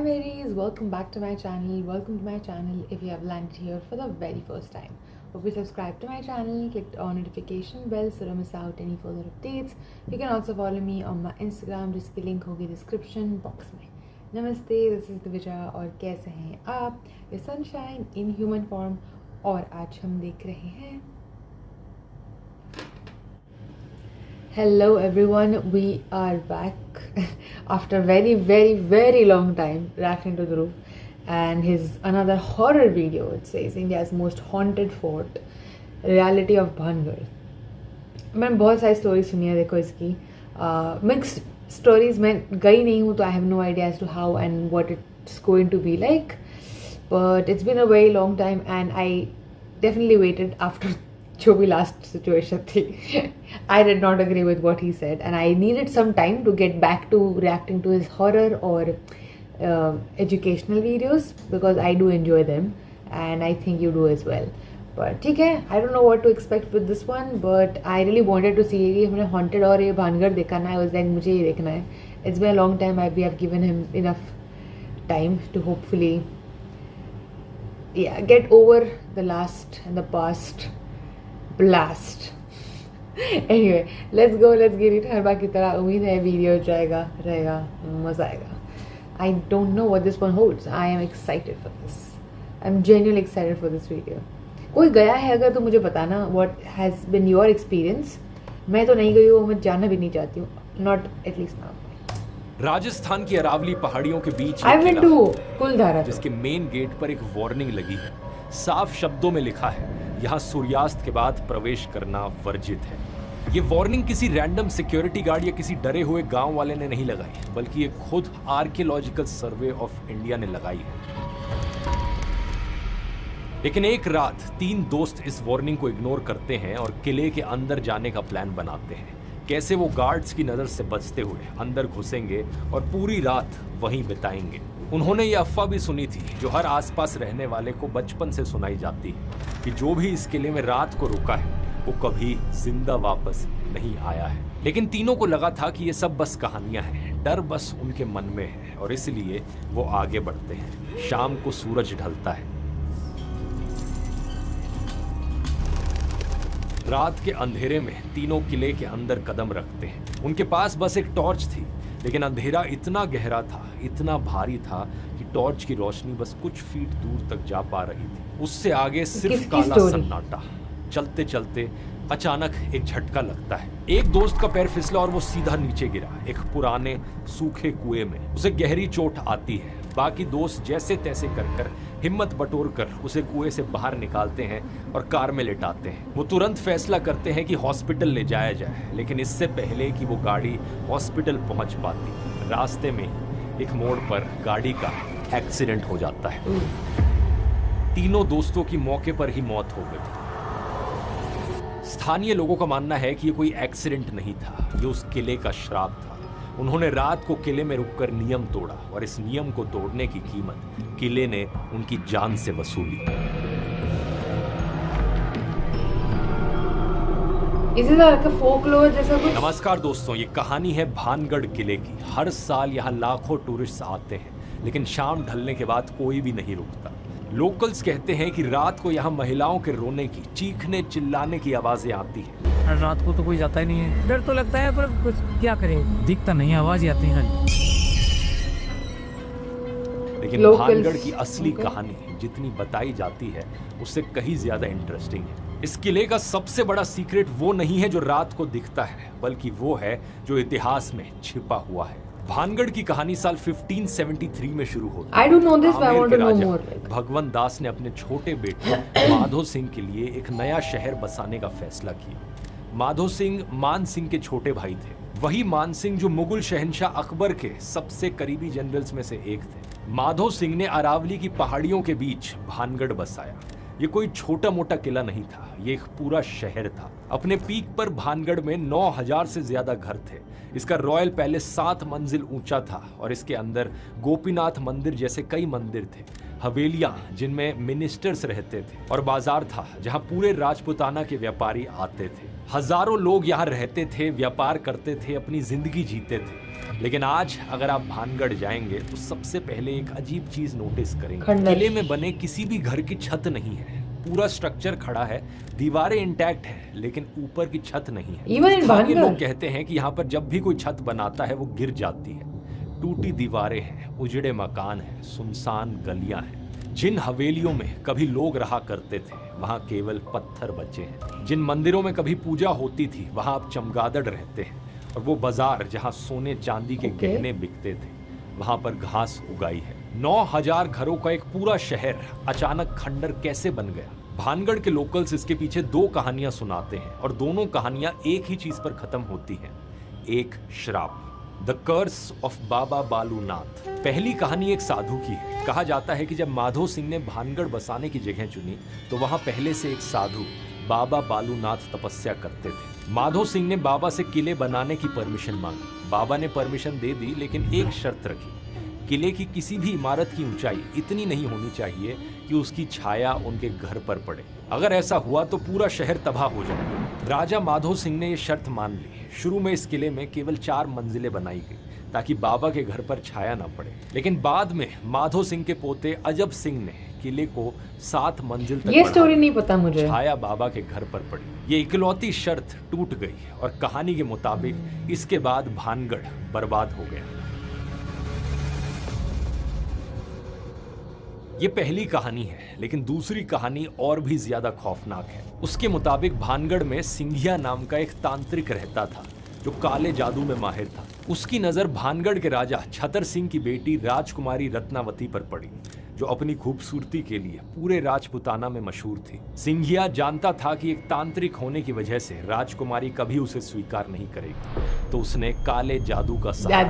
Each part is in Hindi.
Marys, welcome back to my channel. Welcome to my channel if you have landed here for the very first time. Hope you subscribe to my channel, clicked on notification bell so don't miss out any further updates. You can also follow me on my Instagram जिसकी link होगी description box में. Namaste, this is Divija और कैसे हैं आप? ये sunshine in human form और आज हम देख रहे हैं. Hello everyone, we are back after very long time reacting to Dhruv and his another horror video. It says India's most haunted fort, reality of Bhangarh. मैंने बहुत सारी स्टोरी सुनी है देखो इसकी मिक्स्ड स्टोरीज में गई नहीं हूँ तो I have no idea as to how and what it's going to be like but it's been a very long time and I definitely waited after जो भी लास्ट सिचुएशन थी I did not agree with what he said and I needed some time to get back to reacting to his horror और educational videos because I do enjoy them and I think you do as well but ठीक है I don't know what to expect with this one but I really wanted to see कि हमने हॉन्टेड और ये भानगढ़ देखा ना आई वाज लाइक मुझे ये देखना है it's been a long time I we have given him enough time to hopefully get over the last and the past blast. Anyway, let's go, let's get it. हर बार की तरह उम्मीद है वीडियो जाएगा रहेगा मज़ा आएगा. I don't know what this one holds. I am excited for this. I'm genuinely excited for this video. कोई गया है अगर तो मुझे बताना what has been your experience. मैं तो नहीं गई हूँ, मैं जाना भी नहीं चाहती हूँ. Not at least now. Rajasthan की अरावली पहाड़ियों के बीच कुलधारा जिसके मेन गेट पर एक वार्निंग लगी है. साफ शब्दों में लिखा है यहाँ सूर्यास्त के बाद प्रवेश करना वर्जित है. ये वार्निंग किसी रैंडम सिक्योरिटी गार्ड या किसी डरे हुए गांव वाले ने नहीं लगाई बल्कि ये खुद आर्कियोलॉजिकल सर्वे ऑफ इंडिया ने लगाई है. लेकिन एक रात 3 दोस्त इस वार्निंग को इग्नोर करते हैं और किले के अंदर जाने का प्लान बनाते हैं. कैसे वो गार्ड्स की नजर से बचते हुए अंदर घुसेंगे और पूरी रात वहीं बिताएंगे. उन्होंने ये अफवाह भी सुनी थी जो हर आसपास रहने वाले को बचपन से सुनाई जाती है कि जो भी इस किले में रात को रुका है वो कभी जिंदा वापस नहीं आया है. लेकिन तीनों को लगा था कि ये सब बस कहानियां हैं, डर बस उनके मन में है और इसलिए वो आगे बढ़ते हैं. शाम को सूरज ढलता है. रात के अंधेरे में तीनों किले के अंदर कदम रखते हैं. उनके पास बस एक टॉर्च थी लेकिन अंधेरा इतना गहरा था, इतना भारी था कि टॉर्च की रोशनी बस कुछ फीट दूर तक जा पा रही थी. उससे आगे सिर्फ काला सन्नाटा. चलते चलते अचानक एक झटका लगता है. एक दोस्त का पैर फिसला और वो सीधा नीचे गिरा एक पुराने सूखे कुएं में. उसे गहरी चोट आती है. बाकी दोस्त जैसे तैसे कर हिम्मत बटोर कर उसे कुएं से बाहर निकालते हैं और कार में लेटाते हैं. वो तुरंत फैसला करते हैं कि हॉस्पिटल ले जाया जाए लेकिन इससे पहले कि वो गाड़ी हॉस्पिटल पहुंच पाती रास्ते में एक मोड़ पर गाड़ी का एक्सीडेंट हो जाता है. तीनों दोस्तों की मौके पर ही मौत हो गई. स्थानीय लोगों का मानना है कि ये कोई एक्सीडेंट नहीं था, ये उस किले का श्राप था. उन्होंने रात को किले में रुककर नियम तोड़ा और इस नियम को तोड़ने की कीमत किले ने उनकी जान से वसूली. फोकलोर जैसा कुछ? नमस्कार दोस्तों, ये कहानी है भानगढ़ किले की. हर साल यहाँ लाखों टूरिस्ट आते हैं लेकिन शाम ढलने के बाद कोई भी नहीं रुकता. लोकल्स कहते हैं कि रात को यहाँ महिलाओं के रोने की, चीखने चिल्लाने की आवाजें आती हैं. रात को तो कोई जाता ही नहीं है. डर तो लगता है पर कुछ क्या करें, दिखता नहीं, आवाज आती है. लेकिन भानगढ़ की असली कहानी जितनी बताई जाती है उससे कहीं ज्यादा इंटरेस्टिंग है. इस किले का सबसे बड़ा सीक्रेट वो नहीं है जो रात को दिखता है बल्कि वो है जो इतिहास में छिपा हुआ है. भानगढ़ की कहानी साल 1573 में शुरू होती है. आमेर के राजा भगवंत दास ने अपने छोटे बेटे माधो सिंह के लिए एक नया शहर बसाने का फैसला किया. माधो सिंह मान सिंह के छोटे भाई थे. वही मान सिंह जो मुगल शहंशाह अकबर के सबसे करीबी जनरल्स में से एक थे. माधो सिंह ने अरावली की पहाड़ियों के बीच भानगढ़ बसाया. ये कोई छोटा मोटा किला नहीं था, ये एक पूरा शहर था. अपने पीक पर भानगढ़ में 9000 से ज्यादा घर थे. इसका रॉयल पैलेस 7 मंजिल ऊंचा था और इसके अंदर गोपीनाथ मंदिर जैसे कई मंदिर थे. हवेलियां जिनमें मिनिस्टर्स रहते थे और बाजार था जहां पूरे राजपुताना के व्यापारी आते थे। हजारों लोग यहाँ रहते थे, व्यापार करते थे, अपनी जिंदगी जीते थे। लेकिन आज अगर आप भानगढ़ जाएंगे तो सबसे पहले एक अजीब चीज नोटिस करेंगे। किले में बने किसी भी घर की छत नहीं है। पूरा स्ट्रक्चर खड़ा है, दीवारें इंटैक्ट है, लेकिन ऊपर की छत नहीं है। स्थानीय लोग कहते हैं कि यहाँ पर जब भी कोई छत बनाता है वो गिर जाती है। टूटी दीवारें हैं, उजड़े मकान हैं, सुनसान गलियां हैं। जिन हवेलियों में कभी लोग रहा करते थे वहां केवल पत्थर बचे हैं। जिन मंदिरों में कभी पूजा होती थी वहां अब चमगादड़ रहते हैं। और वो बाजार जहां सोने चांदी के गहने बिकते थे वहां पर घास उगाई है। 9000 घरों का एक पूरा शहर अचानक खंडर कैसे बन गया? भानगढ़ के लोकल्स इसके पीछे दो कहानियां सुनाते हैं और दोनों कहानियां एक ही चीज पर खत्म होती हैं, एक श्राप। द कर्स ऑफ बाबा बालूनाथ। पहली कहानी एक साधु की है। कहा जाता है कि जब माधो सिंह ने भानगढ़ बसाने की जगह चुनी तो वहां पहले से एक साधु बाबा बालूनाथ तपस्या करते थे। माधो सिंह ने बाबा से किले बनाने की परमिशन मांगी। बाबा ने परमिशन दे दी, लेकिन एक शर्त रखी, किले की किसी भी इमारत की ऊंचाई इतनी नहीं होनी चाहिए कि उसकी छाया उनके घर पर पड़े। अगर ऐसा हुआ तो पूरा शहर तबाह हो जाएगा। राजा माधो सिंह ने यह शर्त मान ली। शुरू में इस किले में केवल 4 मंजिलें बनाई गई ताकि बाबा के घर पर छाया न पड़े, लेकिन बाद में माधो सिंह के पोते अजब सिंह ने किले को 7 मंजिल तक ये स्टोरी नहीं पता मुझे। छाया बाबा के घर पर पड़ी। ये इकलौती शर्त टूट गई और कहानी के मुताबिक इसके बाद भानगढ़ बर्बाद हो गया। ये पहली कहानी है, लेकिन दूसरी कहानी और भी ज्यादा खौफनाक है। उसके मुताबिक भानगढ़ में सिंघिया नाम का एक तांत्रिक रहता था जो काले जादू में माहिर था। उसकी नजर भानगढ़ के राजा छतर सिंह की बेटी राजकुमारी रत्नावती पर पड़ी, जो अपनी खूबसूरती के लिए पूरे राजपुताना में मशहूर थी। सिंघिया जानता था कि एक तांत्रिक होने की वजह से राजकुमारी कभी उसे स्वीकार नहीं करेगी, तो उसने काले जादू का सहारा,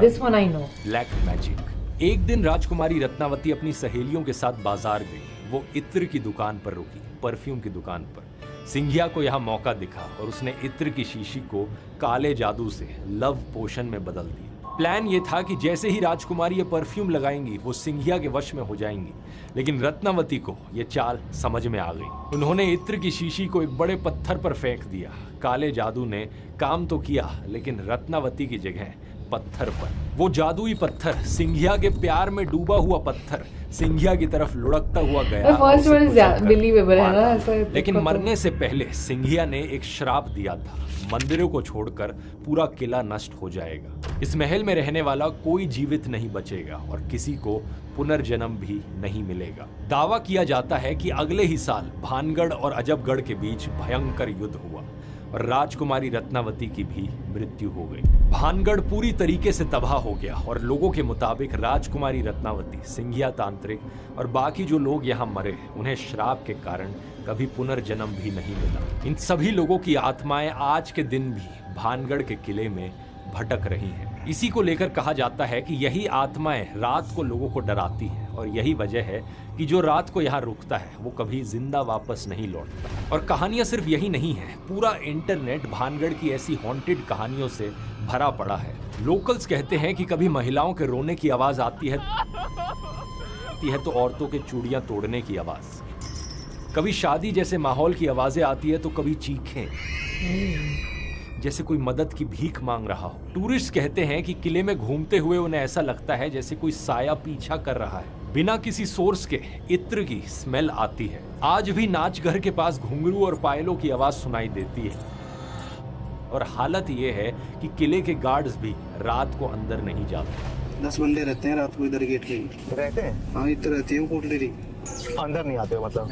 ब्लैक मैजिक। एक दिन राजकुमारी रत्नावती अपनी सहेलियों के साथ बाजार गई। वो इत्र की दुकान पर रुकी, परफ्यूम की दुकान पर। सिंघिया को यहाँ मौका दिखा और उसने इत्र की शीशी को काले जादू से लव पोशन में बदल दिया। प्लान ये था कि जैसे ही राजकुमारी ये परफ्यूम लगाएंगी वो सिंघिया के वश में हो जाएंगी, लेकिन रत्नावती को ये चाल समझ में आ गई। उन्होंने इत्र की शीशी को एक बड़े पत्थर पर फेंक दिया। काले जादू ने काम तो किया, लेकिन रत्नावती की जगह पत्थर पर वो जादुई पत्थर, सिंघिया के प्यार में डूबा हुआ पत्थर, सिंघिया की तरफ लुढ़कता हुआ गया। बिलीवेबल है ना ऐसा। लेकिन मरने से पहले सिंघिया ने एक श्राप दिया था, मंदिरों को छोड़कर पूरा किला नष्ट हो जाएगा। इस महल में रहने वाला कोई जीवित नहीं बचेगा और किसी को पुनर्जन्म भी नहीं मिलेगा। दावा किया जाता है कि अगले ही साल भानगढ़ और अजबगढ़ के बीच भयंकर युद्ध हुआ और राजकुमारी रत्नावती की भी मृत्यु हो गई। भानगढ़ पूरी तरीके से तबाह हो गया और लोगों के मुताबिक राजकुमारी रत्नावती, सिंघिया तांत्रिक और बाकी जो लोग यहाँ मरे, उन्हें श्राप के कारण कभी पुनर्जन्म भी नहीं मिला। इन सभी लोगों की आत्माएं आज के दिन भी भानगढ़ के किले में भटक रही हैं। इसी को लेकर कहा जाता है कि यही आत्माएं रात को लोगों को डराती हैं और यही वजह है कि जो रात को यहाँ रुकता है वो कभी जिंदा वापस नहीं लौटता। और कहानियां सिर्फ यही नहीं है, पूरा इंटरनेट भानगढ़ की ऐसी हॉन्टेड कहानियों से भरा पड़ा है। लोकल्स कहते हैं कि कभी महिलाओं के रोने की आवाज आती है तो औरतों के चूड़ियां तोड़ने की आवाज, कभी शादी जैसे माहौल की आवाजें आती है तो कभी चीखें जैसे कोई मदद की भीख मांग रहा हो। टूरिस्ट कहते हैं कि किले में घूमते हुए उन्हें ऐसा लगता है जैसे कोई साया पीछा कर रहा है। बिना किसी सोर्स के इत्र की स्मेल आती है। आज भी नाच घर के पास घुंघरू और पायलों की आवाज सुनाई देती है। और हालत ये है कि किले के गार्ड्स भी रात को अंदर नहीं जाते। 10 बंदे रहते हैं रात को इधर गेट पे। रहते हैं? हाँ, इधर रहती है कोटलेरी। अंदर नहीं आते हो मतलब?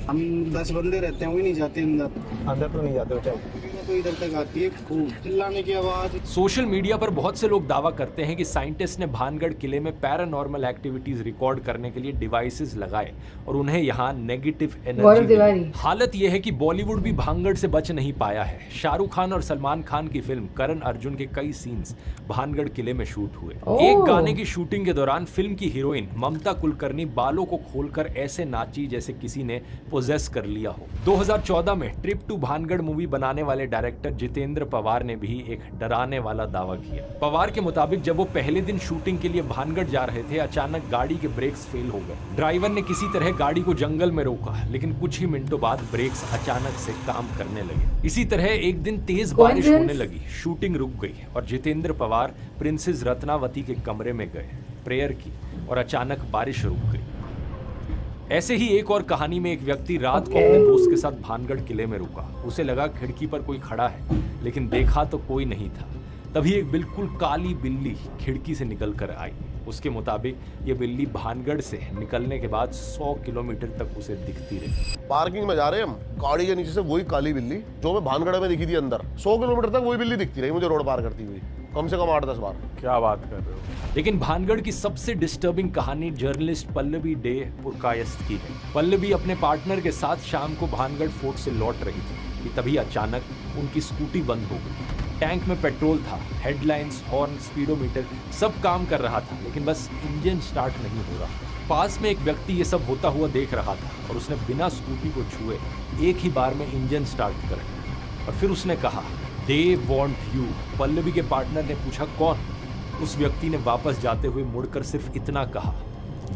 हम 10 बंदे रहते हैं, वो ही नहीं जाते अंदर तो नहीं जाते हो। तो इधर तक आती है खूब चिल्लाने की आवाज। सोशल मीडिया पर बहुत से लोग दावा करते हैं कि साइंटिस्ट ने भानगढ़ किले में पैरानॉर्मल एक्टिविटीज रिकॉर्ड करने के लिए डिवाइसेस लगाए और उन्हें यहाँ नेगेटिव एनर्जी। हालत यह है कि बॉलीवुड भी भानगढ़ से बच नहीं पाया है। शाहरुख खान और सलमान खान की फिल्म करण अर्जुन के कई सीन्स भानगढ़ किले में शूट हुए। एक गाने की शूटिंग के दौरान फिल्म की हीरोइन ममता कुलकर्णी बालों को खोलकर ऐसे नाची जैसे किसी ने पोजेस कर लिया हो। 2014 में ट्रिप टू भानगढ़ मूवी बनाने वाले डायरेक्टर जितेंद्र पवार ने भी एक डराने वाला दावा किया। पवार के मुताबिक जब वो पहले दिन शूटिंग के लिए भानगढ़ जा रहे थे, अचानक गाड़ी के ब्रेक्स फेल हो गए। ड्राइवर ने किसी तरह गाड़ी को जंगल में रोका, लेकिन कुछ ही मिनटों बाद ब्रेक्स अचानक से काम करने लगे। इसी तरह एक दिन तेज बारिश होने लगी, शूटिंग रुक गई और जितेंद्र पवार प्रिंसेस रत्नावती के कमरे में गए, प्रेयर की और अचानक बारिश रुक गई। ऐसे ही एक और कहानी में एक व्यक्ति रात को अपने दोस्त के साथ भानगढ़ किले में रुका। उसे लगा खिड़की पर कोई खड़ा है, लेकिन देखा तो कोई नहीं था। तभी एक बिल्कुल काली बिल्ली खिड़की से निकल कर आई। उसके मुताबिक ये बिल्ली भानगढ़ से निकलने के बाद 100 किलोमीटर तक उसे दिखती रही। पार्किंग में जा रहे हैं हम, गाड़ी के नीचे से वही काली बिल्ली जो मैं भानगढ़ में दिखी थी अंदर, 100 किलोमीटर तक वही बिल्ली दिखती रही मुझे रोड पार करती हुई, कम से कम 8-10 बार। क्या बात कर रहे हो? लेकिन भानगढ़ की सबसे डिस्टर्बिंग कहानी जर्नलिस्ट पल्लवी डे पुरकायस्थ की है। पल्लवी अपने पार्टनर के साथ शाम को भानगढ़ फोर्ट से लौट रही थी कि तभी अचानक उनकी स्कूटी बंद हो गई। टैंक में पेट्रोल था, हेडलाइंस, हॉर्न, स्पीडोमीटर सब काम कर रहा था, लेकिन बस इंजन स्टार्ट नहीं हो रहा। पास में एक व्यक्ति ये सब होता हुआ देख रहा था और उसने बिना स्कूटी को छुए एक ही बार में इंजन स्टार्ट कर दिया और फिर उसने कहा, "They want you." पल्लवी के पार्टनर ने पूछा, "कौन?" उस व्यक्ति ने वापस जाते हुए मुड़कर सिर्फ इतना कहा,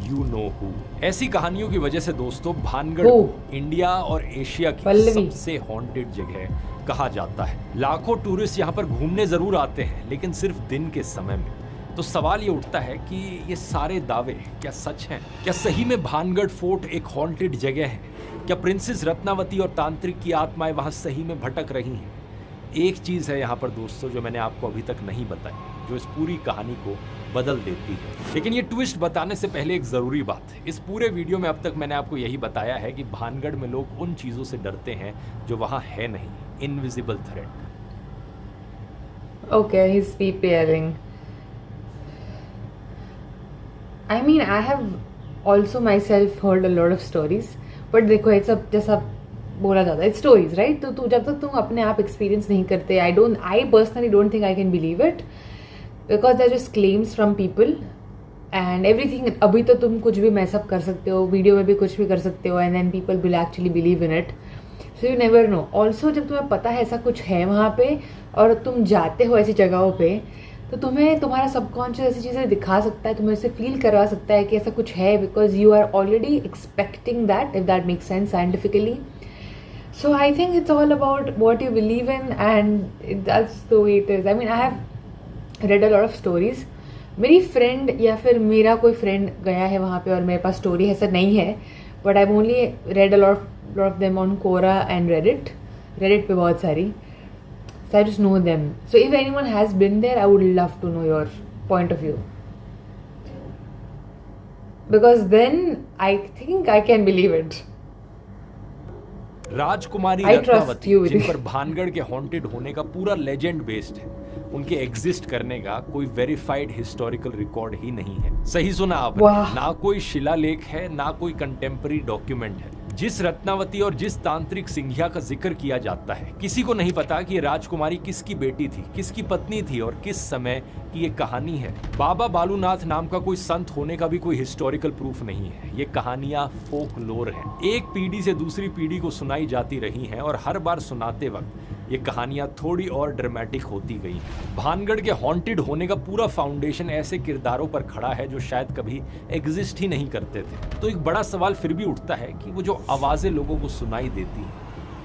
"You know who." ऐसी कहानियों की वजह से दोस्तों भानगढ़ को इंडिया और एशिया की सबसे हॉन्टेड जगह कहा जाता है। लाखों टूरिस्ट यहाँ पर घूमने जरूर आते हैं, लेकिन सिर्फ दिन के समय में। तो सवाल ये उठता है कि ये सारे दावे क्या सच हैं? क्या सही में भानगढ़ फोर्ट एक हॉन्टेड जगह है? क्या प्रिंसेस रत्नावती और तांत्रिक की आत्माएं वहाँ सही में भटक रही हैं? एक चीज़ है यहाँ पर दोस्तों जो मैंने आपको अभी तक नहीं बताई, जो इस पूरी कहानी को बदल देती है। लेकिन ये ट्विस्ट बताने से पहले एक ज़रूरी बात, इस पूरे वीडियो में अब तक मैंने आपको यही बताया है कि भानगढ़ में लोग उन चीज़ों से डरते हैं जो वहाँ है नहीं, invisible threat. Okay, he's preparing. I mean, I have also myself heard a lot of stories, but देखो ये सब जैसा बोला जाता है स्टोरीज, राइट? तो जब तक तुम अपने आप एक्सपीरियंस नहीं करते, I personally don't think I can believe it because they're just claims from people and everything. अभी तो तुम कुछ भी मैसअप कर सकते हो, वीडियो में भी कुछ भी कर सकते हो, and then people will actually believe in it. So you never know. Also जब तुम्हें पता है ऐसा कुछ है वहाँ पे और तुम जाते हो ऐसी जगहों पे, तो तुम्हें तुम्हारा सबकॉन्शियस ऐसी चीज़ें दिखा सकता है, तुम्हें ऐसे फील करवा सकता है कि ऐसा कुछ है, because you are already expecting that, if that makes sense scientifically. So I think it's all about what you believe in, and that's the way it is. I mean, I have read a lot of stories. मेरी फ्रेंड या फिर मेरा कोई फ्रेंड गया है वहाँ पे और मेरे पास स्टोरी ऐसा नहीं है, but I only red a lot of them on Quora and Reddit पे बहुत सारी. So I just know them. So if anyone has been there, I would love to know your point of view, because then I think I can believe it. राजकुमारी रत्नावती, जिन पर भानगढ़ के हॉन्टेड होने का पूरा लेजेंड बेस्ड है, उनके एग्जिस्ट करने का कोई वेरीफाइड हिस्टोरिकल रिकॉर्ड ही नहीं है. सही सुना आपने, ना कोई शिलालेख है, ना कोई कंटेम्पररी डॉक्यूमेंट है. जिस रत्नावती और जिस तांत्रिक सिंघिया का जिक्र किया जाता है, किसी को नहीं पता कि ये राजकुमारी किसकी बेटी थी, किसकी पत्नी थी और किस समय की ये कहानी है. बाबा बालूनाथ नाम का कोई संत होने का भी कोई हिस्टोरिकल प्रूफ नहीं है. ये कहानियां फोक लोर हैं, एक पीढ़ी से दूसरी पीढ़ी को सुनाई जाती रही हैं और हर बार सुनाते वक्त ये कहानियां थोड़ी और ड्रामेटिक होती गई. भानगढ़ के हॉन्टेड होने का पूरा फाउंडेशन ऐसे किरदारों पर खड़ा है जो शायद कभी एग्जिस्ट ही नहीं करते थे. तो एक बड़ा सवाल फिर भी उठता है कि वो जो आवाजें लोगों को सुनाई देती हैं,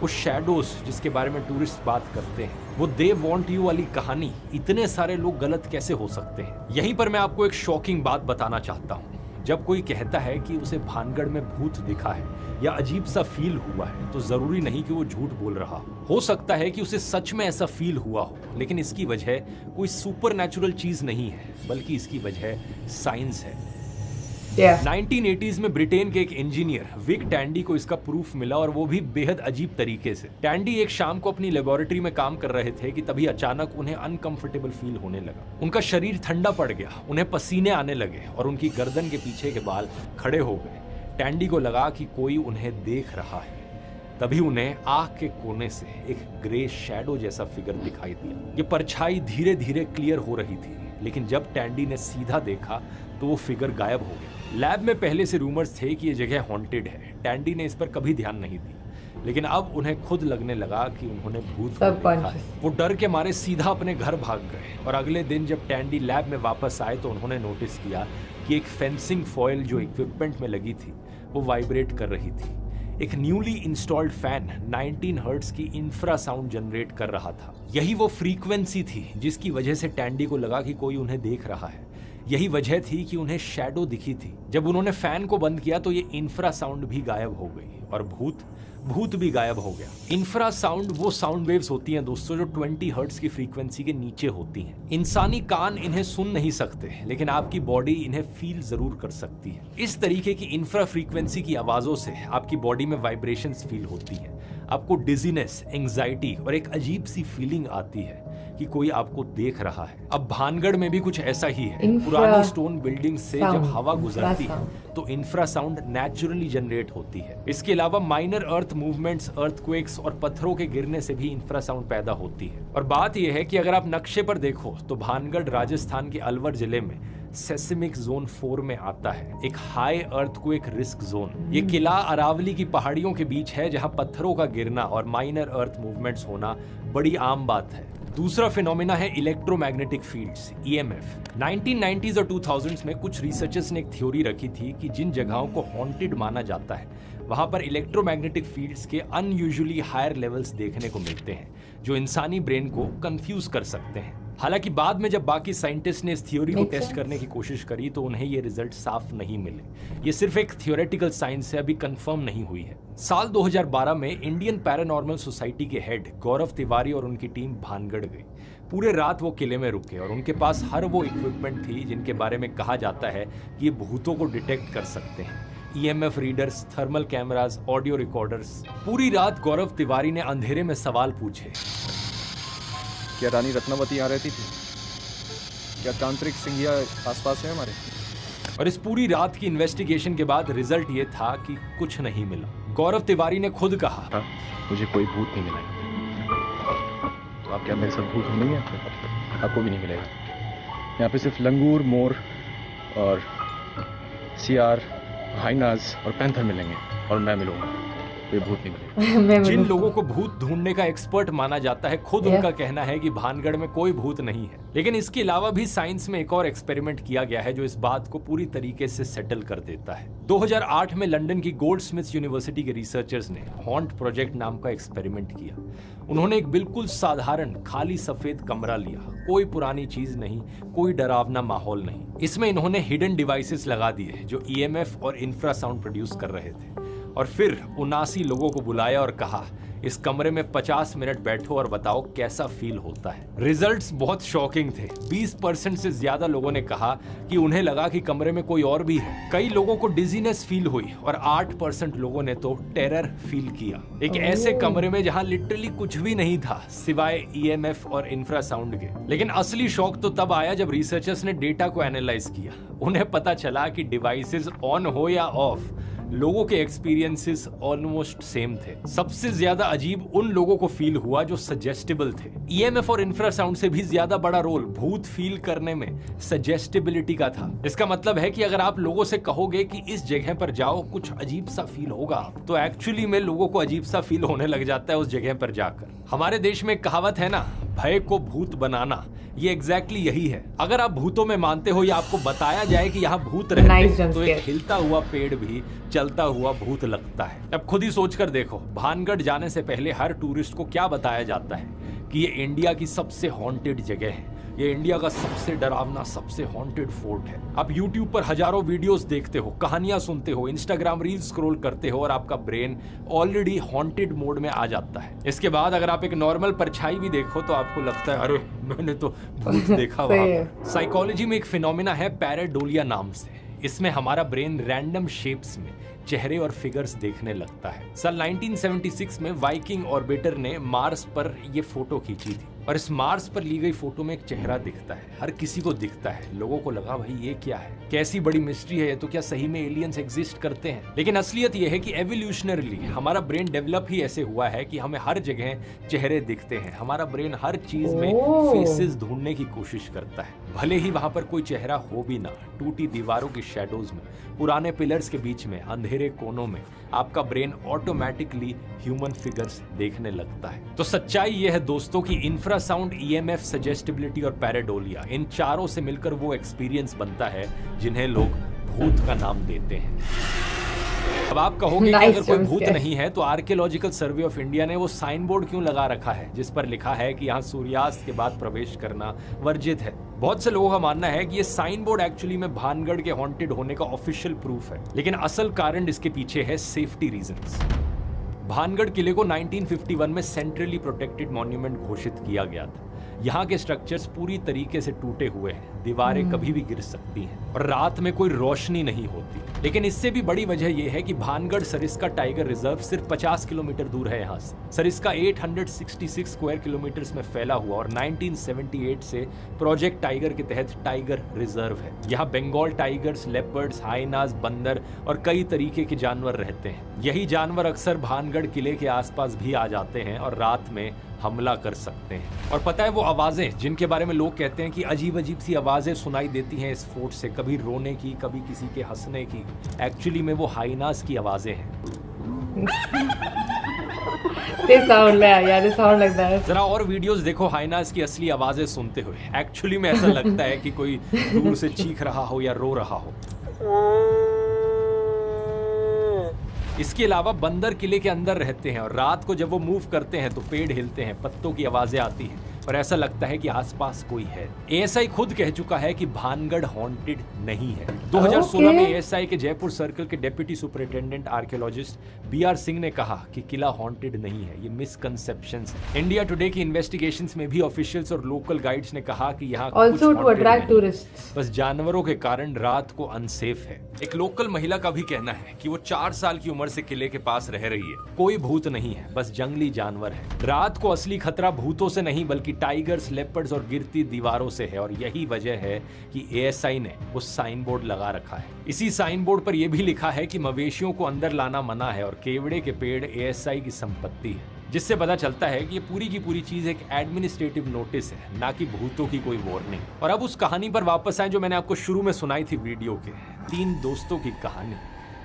वो शैडोज जिसके बारे में टूरिस्ट बात करते हैं, वो दे वॉन्ट यू वाली कहानी, इतने सारे लोग गलत कैसे हो सकते हैं? यहीं पर मैं आपको एक शॉकिंग बात बताना चाहता हूँ. जब कोई कहता है कि उसे भानगढ़ में भूत दिखा है या अजीब सा फील हुआ है, तो जरूरी नहीं कि वो झूठ बोल रहा हो सकता है कि उसे सच में ऐसा फील हुआ हो, लेकिन इसकी वजह कोई सुपरनैचुरल चीज नहीं है, बल्कि इसकी वजह साइंस है. 1980s में ब्रिटेन के एक इंजीनियर विक टैंडी को इसका प्रूफ मिला, और वो भी बेहद अजीब तरीके से. टैंडी एक शाम को अपनी लेबोरेटरी में काम कर रहे थे कि तभी अचानक उन्हें अनकंफर्टेबल फील होने लगा. उनका शरीर ठंडा पड़ गया, उन्हें पसीने आने लगे और उनकी गर्दन के पीछे के बाल खड़े हो गए. टैंडी को लगा कि कोई उन्हें देख रहा है. तभी उन्हें आँख के कोने से एक ग्रे शैडो जैसा फिगर दिखाई दिया. ये परछाई धीरे धीरे क्लियर हो रही थी, लेकिन जब टैंडी ने सीधा देखा तो वो फिगर गायब हो गया. लैब में पहले से रूमर्स थे कि ये जगह हॉन्टेड है. टैंडी ने इस पर कभी ध्यान नहीं दिया, लेकिन अब उन्हें खुद लगने लगा कि उन्होंने भूत को देखा है। वो डर के मारे सीधा अपने घर भाग गए और अगले दिन जब टैंडी लैब में वापस आए तो उन्होंने नोटिस किया कि एक फेंसिंग फॉयल जो इक्विपमेंट में लगी थी वो वाइब्रेट कर रही थी। एक न्यूली इंस्टॉल्ड फैन 19 हर्ट्ज की इंफ्रासाउंड जनरेट कर रहा था। यही वो फ्रीक्वेंसी थी जिसकी वजह से टैंडी को लगा कि कोई उन्हें देख रहा है। यही वजह थी कि उन्हें शैडो दिखी थी। जब उन्होंने फैन को बंद किया तो ये इंफ्रासाउंड भी गायब हो गई और भूत भी गायब हो गया। इंफ्रासाउंड वो साउंड वेव्स होती हैं दोस्तों जो 20 हर्ट्ज की फ्रीक्वेंसी के नीचे होती हैं। इंसानी कान इन्हें सुन नहीं सकते लेकिन आपकी बॉडी इन्हें फील जरूर कर सकती है। इस तरीके की इंफ्रा फ्रीक्वेंसी की आवाजों से आपकी बॉडी में वाइब्रेशंस फील होती हैं। आपको डिजीनेस, एंजाइटी और एक अजीब सी फीलिंग आती है कि कोई आपको देख रहा है। अब भानगढ़ में भी कुछ ऐसा ही है। पुरानी स्टोन बिल्डिंग से जब हवा गुजरती है तो इंफ्रा साउंड नेचुरली जनरेट होती है। इसके अलावा माइनर अर्थ मूवमेंट्स, अर्थक्वेक्स और पत्थरों के गिरने से भी इंफ्रा साउंड पैदा होती है। और बात यह है कि अगर आप नक्शे पर देखो तो भानगढ़ राजस्थान के अलवर जिले में सेस्मिक जोन 4 में आता है, एक हाई अर्थक्वेक रिस्क जोन। ये किला अरावली की पहाड़ियों के बीच है जहां पत्थरों का गिरना और माइनर अर्थ मूवमेंट्स होना बड़ी आम बात है। दूसरा फिनोमेना है इलेक्ट्रोमैग्नेटिक फील्ड्स, EMF। 1990s और 2000s में कुछ रिसर्चर्स ने एक थ्योरी रखी थी कि जिन जगहों को हॉन्टेड माना जाता है वहां पर इलेक्ट्रोमैग्नेटिक फील्ड्स के अनयूजुअली हायर लेवल्स देखने को मिलते हैं जो इंसानी ब्रेन को कंफ्यूज कर सकते हैं। हालांकि बाद में जब बाकी साइंटिस्ट ने इस थ्योरी को टेस्ट करने की कोशिश करी तो उन्हें ये रिजल्ट साफ नहीं मिले। ये सिर्फ एक थियोरेटिकल साइंस है, अभी कंफर्म नहीं हुई है। साल 2012 में इंडियन पैरानॉर्मल सोसाइटी के हेड गौरव तिवारी और उनकी टीम भानगढ़ गई। पूरे रात वो किले में रुके और उनके पास हर वो इक्विपमेंट थी जिनके बारे में कहा जाता है कि ये भूतों को डिटेक्ट कर सकते हैं। EMF readers, thermal cameras, audio recorders. पूरी रात गौरव तिवारी ने अंधेरे में सवाल पूछे। क्या रानी रत्नावती यहाँ रहती थी? क्या तांत्रिक सिंगिया आसपास है हमारे? और इस पूरी रात की इन्वेस्टिगेशन के बाद रिजल्ट ये था कि कुछ नहीं मिला। गौरव तिवारी ने खुद कहा, हाँ, मुझे कोई भूत नहीं मिला। तो आप क्या मेरे साथ भूत नहीं है? आपको भी नहीं मिलेगा। यहाँ पे सिर्फ लंगूर, मोर और सियार, हाइनाज और पैंथर मिलेंगे और मैं मिलूंगा। कोई भूत नहीं मिलेगा। जिन लोगों को भूत ढूंढने का एक्सपर्ट माना जाता है खुद उनका कहना है कि भानगढ़ में कोई भूत नहीं है। लेकिन इसके अलावा भी साइंस में एक और एक्सपेरिमेंट किया गया है जो इस बात को पूरी तरीके से सेटल कर देता है। 2008 में लंदन की गोल्डस्मिथ्स यूनिवर्सिटी के रिसर्चर्स ने हॉन्ट प्रोजेक्ट नाम का एक्सपेरिमेंट किया। उन्होंने एक बिल्कुल साधारण खाली सफेद कमरा लिया, कोई पुरानी चीज नहीं, कोई डरावना माहौल नहीं। इसमें इन्होंने हिडन डिवाइसेस लगा दिए जो EMF और इंफ्रासाउंड प्रोड्यूस कर रहे थे और फिर 79 लोगों को बुलाया और कहा इस कमरे में 50 मिनट बैठो और बताओ कैसा फील होता है। रिजल्ट्स बहुत शॉकिंग थे। 20% से ज्यादा लोगों ने कहा कि उन्हें लगा कि कमरे में कोई और भी है। कई लोगों को डिजीनेस फील हुई और 8% लोगों ने तो टेरर फील किया। एक ऐसे कमरे में जहां लिटरली कुछ भी नहीं था सिवाय EMF और इंफ्रासाउंड के। लेकिन असली शॉक तो तब आया जब रिसर्चर्स ने डेटा को एनालाइज किया। उन्हें पता चला कि डिवाइसेस ऑन हो या ऑफ, लोगों के एक्सपीरियंसेस ऑलमोस्ट सेम थे। सबसे ज्यादा अजीब उन लोगों को फील हुआ जो सजेस्टेबल थे। EMF और इंफ्रासाउंड से भी ज्यादा बड़ा रोल भूत फील करने में सजेस्टेबिलिटी का था। इसका मतलब है कि अगर आप लोगों से कहोगे कि इस जगह पर जाओ कुछ अजीब सा फील होगा तो एक्चुअली में लोगों को अजीब सा फील होने लग जाता है उस जगह पर जाकर। हमारे देश में एक कहावत है ना, भय को भूत बनाना, ये एग्जैक्टली यही है। अगर आप भूतों में मानते हो या आपको बताया जाए कि यहाँ भूत रहते हैं तो एक हिलता हुआ पेड़ भी चलता हुआ भूत लगता है। अब खुद ही सोचकर देखो, भानगढ़ जाने से पहले हर टूरिस्ट को क्या बताया जाता है कि ये इंडिया की सबसे हॉन्टेड जगह है, ये इंडिया का सबसे डरावना, सबसे हॉन्टेड फोर्ट है। आप YouTube पर हजारों वीडियोस देखते हो, कहानियां सुनते हो, Instagram रील्स स्क्रॉल करते हो और आपका ब्रेन ऑलरेडी हॉन्टेड मोड में आ जाता है। इसके बाद अगर आप एक नॉर्मल परछाई भी देखो तो आपको लगता है अरे मैंने तो भूत देखा वहां पर। साइकोलॉजी में एक फिनोमेना है पैराडोलिया नाम से। इसमें हमारा ब्रेन रैंडम शेप्स में चेहरे और फिगर्स देखने लगता है। साल 1976 में वाइकिंग ऑर्बिटर ने मार्स पर ये फोटो खींची थी और इस मार्स पर ली गई फोटो में एक चेहरा दिखता है, हर किसी को दिखता है। लोगों को लगा भाई ये क्या है, कैसी बड़ी मिस्ट्री है, तो क्या सही में एलियंस एग्जिस्ट करते हैं? लेकिन असलियत ये है कि एवोल्यूशनरली हमारा ब्रेन डेवलप ही ऐसे हुआ है कि हमें हर जगह चेहरे दिखते हैं। हमारा ब्रेन हर चीज में फेसेस ढूंढने की कोशिश करता है, भले ही वहां पर कोई चेहरा हो भी ना। टूटी दीवारों की शैडोज में, पुराने पिलर्स के बीच में, अंधेरे अंधेरे कोनों में आपका ब्रेन ऑटोमेटिकली ह्यूमन फिगर्स देखने लगता है। तो सच्चाई यह है दोस्तों कि इंफ्रासाउंड, ईएमएफ, सजेस्टिबिलिटी और पैराडोलिया, इन चारों से मिलकर वो एक्सपीरियंस बनता है जिन्हें लोग भूत का नाम देते हैं। अब आप कहोगे कि अगर कोई भूत नहीं है तो आर्कियोलॉजिकल सर्वे ऑफ इंडिया ने वो साइन बोर्ड क्यों लगा रखा है जिस पर लिखा है कि यहाँ सूर्यास्त के बाद प्रवेश करना वर्जित है। बहुत से लोगों का मानना है कि ये साइन बोर्ड एक्चुअली में भानगढ़ के हॉन्टेड होने का ऑफिशियल प्रूफ है, लेकिन असल कारण इसके पीछे है सेफ्टी रीजंस। भानगढ़ किले को 1951 में सेंट्रली प्रोटेक्टेड मॉन्यूमेंट घोषित किया गया था। यहाँ के स्ट्रक्चर्स पूरी तरीके से टूटे हुए हैं, दीवारें कभी भी गिर सकती हैं और रात में कोई रोशनी नहीं होती। लेकिन इससे भी बड़ी वजह यह है कि भानगढ़ सरिस्का टाइगर रिजर्व सिर्फ 50 किलोमीटर दूर है यहाँ से। सरिस्का 866 स्क्वायर किलोमीटर्स में फैला हुआ और 1978 से प्रोजेक्ट टाइगर के तहत टाइगर रिजर्व है। यहाँ बंगाल टाइगर्स, लेपर्ड्स, हाइनास, बंदर और कई तरीके के जानवर रहते हैं। यही जानवर अक्सर भानगढ़ किले के आसपास भी आ जाते हैं और रात में हमला कर सकते हैं। और पता है वो आवाजें जिनके बारे में लोग कहते हैं कि अजीब अजीब सी आवाजें सुनाई देती हैं इस फोर्ट से, कभी रोने की, कभी किसी के हंसने की, एक्चुअली में वो हाइनास की आवाजें हैं। जरा और वीडियोस देखो हाइनास की असली आवाजें सुनते हुए। एक्चुअली में ऐसा लगता है कि कोई दूर से चीख रहा हो या रो रहा हो। इसके अलावा बंदर किले के अंदर रहते हैं और रात को जब वो मूव करते हैं तो पेड़ हिलते हैं, पत्तों की आवाजें आती हैं और ऐसा लगता है कि आसपास कोई है। एएसआई खुद कह चुका है कि भानगढ़ हॉन्टेड नहीं है। 2016 में एएसआई के जयपुर सर्कल के deputy superintendent archaeologist BR Singh ने कहा कि किला हॉन्टेड नहीं है, ये मिसकंसेप्शंस है। इंडिया टुडे की इन्वेस्टिगेशंस में भी ऑफिशियल्स और लोकल गाइड्स ने कहा कि यहाँ also to attract tourists, बस जानवरों के कारण रात को अनसेफ है। एक लोकल महिला का भी कहना है कि वो 4 साल की उम्र से किले के पास रह रही है। कोई भूत नहीं है, बस जंगली जानवर है। रात को असली खतरा भूतों से नहीं बल्कि टाइगर्स, लेपर्ड्स और गिरती दीवारों से है और यही वजह है कि एएसआई ने वो साइन बोर्ड लगा रखा है। इसी साइन बोर्ड पर यह भी लिखा है कि मवेशियों को अंदर लाना मना है और केवड़े के पेड़ एएसआई की संपत्ति है, जिससे पता चलता है कि ये पूरी की पूरी चीज एक एडमिनिस्ट्रेटिव नोटिस है, ना कि भूतों की कोई वार्निंग। और अब उस कहानी पर वापस आए जो मैंने आपको शुरू में सुनाई थी वीडियो के, 3 दोस्तों की कहानी।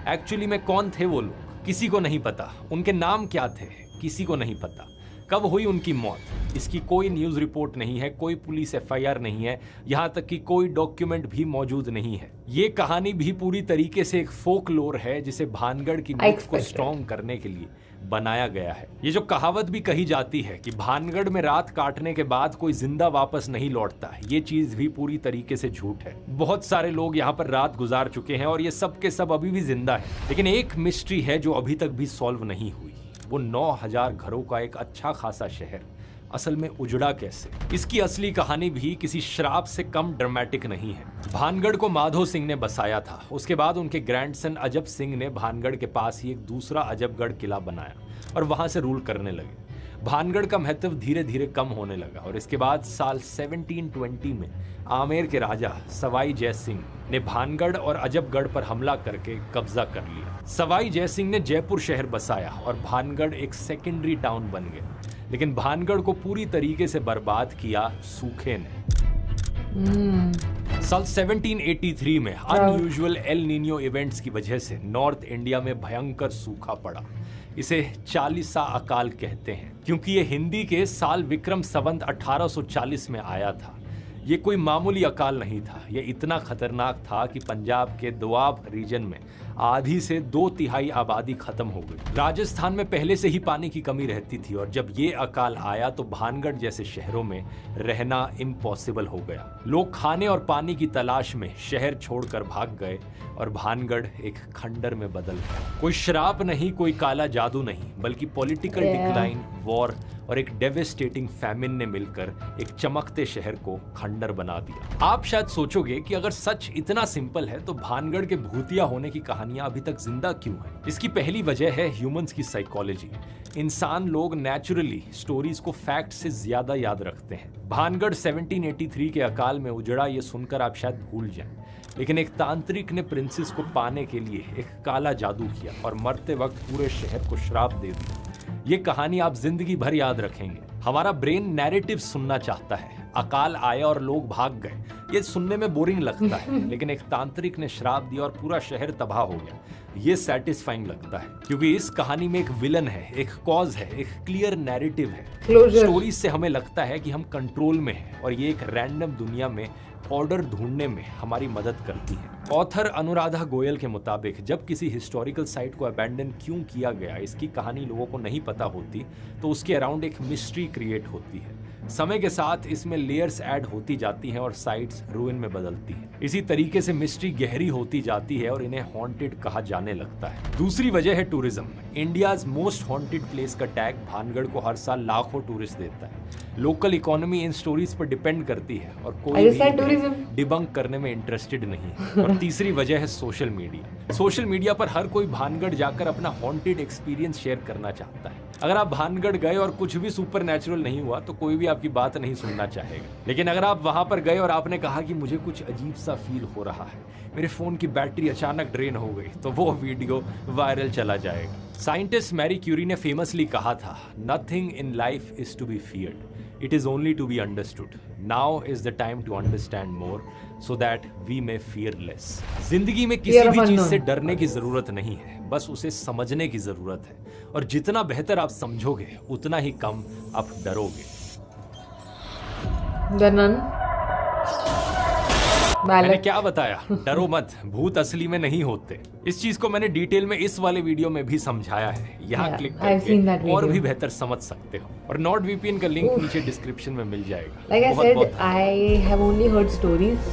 एक्चुअली में कौन थे वो लोग, किसी को नहीं पता। उनके नाम क्या थे, किसी को नहीं पता। कब हुई उनकी मौत, इसकी कोई न्यूज रिपोर्ट नहीं है, कोई पुलिस एफआईआर नहीं है, यहाँ तक कि कोई डॉक्यूमेंट भी मौजूद नहीं है। ये कहानी भी पूरी तरीके से एक फोकलोर है जिसे भानगढ़ की नींव को स्ट्रॉन्ग करने के लिए बनाया गया है। ये जो कहावत भी कही जाती है कि भानगढ़ में रात काटने के बाद कोई जिंदा वापस नहीं लौटता, ये चीज भी पूरी तरीके से झूठ है। बहुत सारे लोग यहाँ पर रात गुजार चुके हैं और ये सब के सब अभी भी जिंदा है। लेकिन एक मिस्ट्री है जो अभी तक भी सॉल्व नहीं हुई। वो 9000 घरों का एक अच्छा खासा शहर असल में उजड़ा कैसे? इसकी असली कहानी भी किसी श्राप से कम ड्रामेटिक नहीं है। भानगढ़ को माधो सिंह ने बसाया था। उसके बाद उनके ग्रैंडसन अजब सिंह ने भानगढ़ के पास ही एक दूसरा अजबगढ़ किला बनाया और वहां से रूल करने लगे। भानगढ़ का महत्व धीरे धीरे कम होने लगा और इसके बाद साल 1720 में आमेर के राजा सवाई जय सिंह ने भानगढ़ और अजबगढ़ पर हमला करके कब्जा कर लिया। सवाई जय सिंह ने जयपुर शहर बसाया और भानगढ़ एक सेकेंडरी टाउन बन गया। लेकिन भानगढ़ को पूरी तरीके से बर्बाद किया सूखे ने। साल 1783 में अनयूजुअल एल नीनियो इवेंट्स की वजह से नॉर्थ इंडिया में भयंकर सूखा पड़ा। इसे 40सा अकाल कहते हैं क्योंकि ये हिंदी के साल विक्रम संवत 1840 में आया था। ये कोई मामूली अकाल नहीं था, ये इतना खतरनाक था कि पंजाब के दोआब रीजन में आधी से 2/3 आबादी खत्म हो गई। राजस्थान में पहले से ही पानी की कमी रहती थी और जब ये अकाल आया तो भानगढ़ जैसे शहरों में रहना इम्पॉसिबल हो गया। लोग खाने और पानी की तलाश में शहर छोड़कर भाग गए और भानगढ़ एक खंडर में बदल गया। कोई श्राप नहीं, कोई काला जादू नहीं, बल्कि पॉलिटिकल डिक्लाइन, वॉर और एक डेविस्टेटिंग फैमिन ने मिलकर एक चमकते शहर को खंडर बना दिया। आप शायद सोचोगे कि अगर सच इतना सिंपल है तो भानगढ़ के भूतिया होने की कहानियां अभी तक जिंदा क्यों हैं? इसकी पहली वजह है ह्यूमंस की साइकोलॉजी। इंसान लोग नेचुरली स्टोरीज को फैक्ट से ज्यादा याद रखते हैं। भानगढ़ 1783 के अकाल में उजड़ा ये सुनकर आप शायद भूल जाएं, लेकिन एक तांत्रिक ने प्रिंसेस को पाने के लिए एक काला जादू किया और मरते वक्त पूरे शहर को श्राप दे दिया। ये कहानी आप जिंदगी भर याद रखेंगे। हमारा ब्रेन नैरेटिव सुनना चाहता है, अकाल आया और लोग भाग गए, ये सुनने में बोरिंग लगता है, लेकिन एक तांत्रिक ने श्राप दिया और पूरा शहर तबाह हो गया, ये सेटिस्फाइंग लगता है, क्योंकि इस कहानी में एक विलन है, एक कॉज है, एक क्लियर नैरेटिव है। स्टोरीज से हमें लगता है कि हम कंट्रोल में हैं और ये एक रैंडम दुनिया में ऑर्डर ढूंढने में हमारी मदद करती है। ऑथर अनुराधा गोयल के मुताबिक जब किसी हिस्टोरिकल साइट को अबैंडन क्यों किया गया, इसकी कहानी लोगों को नहीं पता होती, तो उसके अराउंड एक मिस्ट्री क्रिएट होती है। समय के साथ इसमें लेयर्स ऐड होती जाती हैं और साइट्स रूइन में बदलती हैं। इसी तरीके से मिस्ट्री गहरी होती जाती है और इन्हें हॉन्टेड कहा जाने लगता है। दूसरी वजह है tourism. India's most haunted place का टैग भानगढ़ को हर साल लाखों टूरिस्ट देता है। लोकल इकोनॉमी इन स्टोरीज पर डिपेंड करती है और कोई भी डिबंक करने में इंटरेस्टेड नहीं है। और तीसरी वजह है सोशल मीडिया। सोशल मीडिया पर हर कोई भानगढ़ जाकर अपना हॉन्टेड एक्सपीरियंस शेयर करना चाहता है। अगर आप भानगढ़ गए और कुछ भी सुपर नेचुरल नहीं हुआ तो कोई भी आपकी बात नहीं सुनना चाहेगा, लेकिन अगर आप वहां पर गए और आपने कहा कि मुझे कुछ अजीब सा फील हो रहा है, मेरे फोन की बैटरी अचानक ड्रेन हो गई, तो वो वीडियो वायरल चला जाएगा। साइंटिस्ट मैरी क्यूरी ने फेमसली कहा था, nothing in life is to be feared, it is only to be understood. Now is the time to understand more so that we may fear less. जिंदगी में किसी भी चीज से डरने की जरूरत नहीं है, बस उसे समझने की जरूरत है, और जितना बेहतर आप समझोगे उतना ही कम आप डरोगे। मैंने क्या बताया? डरो मत, भूत असली में नहीं होते। इस चीज को मैंने डिटेल में इस वाले वीडियो में भी समझाया है, यहाँ क्लिक करके और भी बेहतर समझ सकते हो। और नॉट वीपीएन का लिंक नीचे डिस्क्रिप्शन में मिल जाएगा। Like I said, I have only heard stories,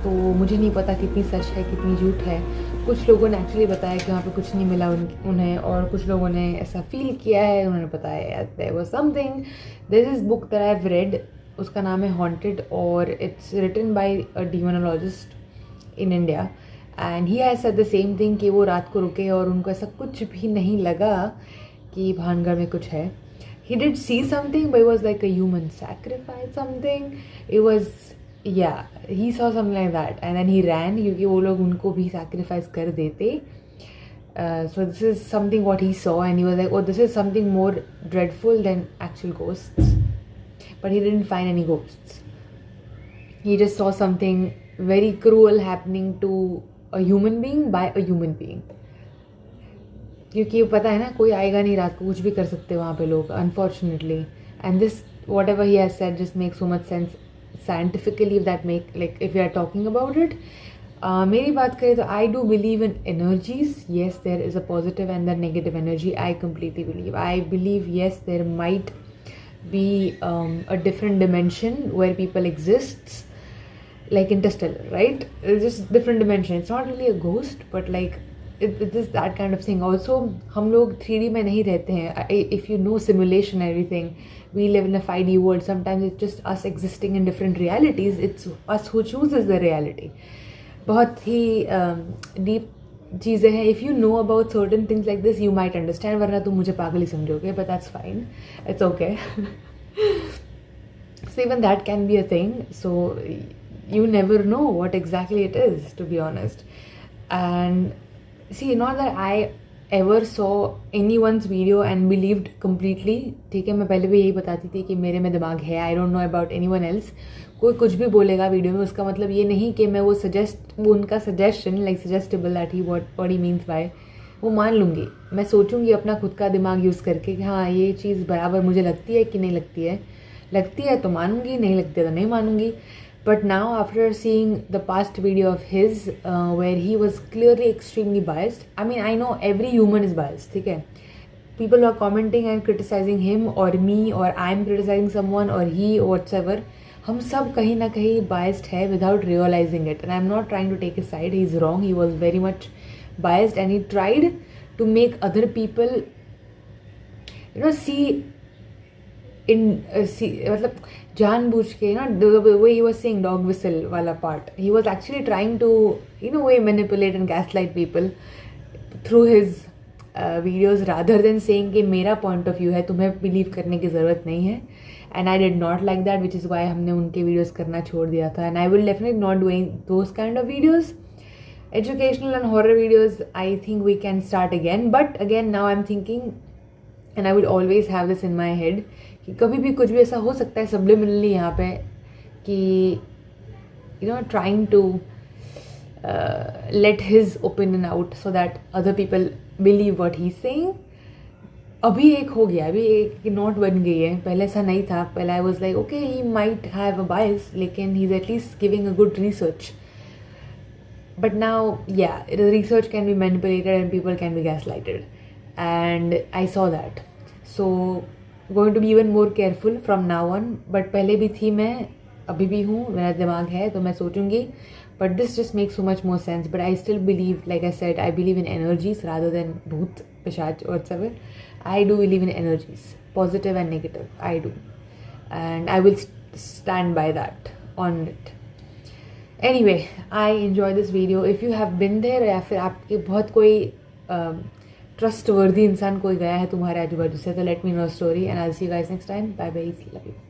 तो मुझे नहीं पता कितनी सच है कितनी झूठ है। कुछ लोगों ने एक्चुअली बताया कि वहाँ पे कुछ नहीं मिला उन्हें, और कुछ लोगों ने ऐसा फील किया है, उन्होंने बताया there was something. There is book that I've read, उसका नाम है हॉन्टेड, और it's written by a demonologist in India, and he has said the same thing कि वो रात को रुके और उनको ऐसा कुछ भी नहीं लगा कि भानगढ़ में कुछ है। He did see something, but it was like a human sacrifice something. It was, yeah, he saw something like that, and then he ran क्योंकि वो लोग उनको भी sacrifice कर देते. So this is something what he saw, and he was like, oh, this is something more dreadful than actual ghosts. But he didn't find any ghosts. He just saw something very cruel happening to a human being by a human being. क्योंकि पता है ना, कोई आएगा नहीं रात को, कुछ भी कर सकते वहाँ पे लोग, unfortunately. And this, whatever he has said, just makes so much sense scientifically, if that make, like, if we are talking about it. मेरी बात करें तो I do believe in energies. Yes, there is a positive and the negative energy. I completely believe. I believe, yes, there might be a different dimension where people exists, like Interstellar, right? It's just different dimension. It's not really a ghost, but like it's just that kind of thing. Also, हम लोग 3D में नहीं रहते हैं. If you know simulation and everything, we live in a 5D world. Sometimes it's just us existing in different realities. It's us who chooses the reality. बहुत ही deep चीज़ें हैं. If you know about certain things like this, you might understand. वरना तुम मुझे पागल ही समझोगे, but that's fine. It's okay. So even that can be a thing. So you never know what exactly it is, to be honest. And see, not that I ever saw anyone's video and believed completely. ठीक है, मैं पहले भी यही बताती थी कि मेरे में दिमाग है. I don't know about anyone else. कोई कुछ भी बोलेगा वीडियो में, उसका मतलब ये नहीं कि मैं वो उनका suggestion, like suggestible, that he what he means by, वो मान लूँगी. मैं सोचूंगी अपना खुद का दिमाग यूज़ करके कि हाँ, ये चीज़ बराबर मुझे लगती है कि नहीं लगती है. लगती है तो मानूंगी, नहीं लगती है तो नहीं मानूंगी. But now, after seeing the past video of his, where he was clearly extremely biased, I mean, I know every human is biased, ठीक है? People are commenting and criticizing him or me, or I'm criticizing someone, or he, or whatsoever. हम सब कहीं ना कहीं biased है without realizing it. And I'm not trying to take his side. He's wrong. He was very much biased, and he tried to make other people, see मतलब जानबूझ के, the way he was saying dog whistle वाला part, he was actually trying to way manipulate and gaslight people through his videos, rather than saying कि मेरा point of view है, तुम्हें believe करने की ज़रूरत नहीं है. And I did not like that, which is why हमने उनके videos करना छोड़ दिया था. And I will definitely not doing those kind of videos. Educational and horror videos, I think we can start again. But again, now I'm thinking, and I would always have this in my head, कि कभी भी कुछ भी ऐसा हो सकता है subliminally यहाँ पे, कि trying to let his opinion out so that other people believe what he's saying. अभी एक हो गया, अभी एक नोट बन गई है, पहले ऐसा नहीं था. पहले I was like okay he might have a bias, लेकिन he is at least giving a good research. But now, yeah, the research can be manipulated and people can be gaslighted. And I saw that. So, going to be even more careful from now on. But पहले भी थी मैं, अभी भी हूँ, मेरा दिमाग है तो मैं सोचूंगी. But this just makes so much more sense. But I still believe, like I said, I believe in energies rather than bhoot, pishach, whatsoever. I do believe in energies, positive and negative. I do. And I will stand by that, on it. Anyway, I enjoy this video. If you have been there या फिर आपके बहुत कोई trustworthy इंसान कोई गया है तुम्हारे आजू बाजू से, तो let me know a story and I'll see you guys next time. Bye bye. Love you.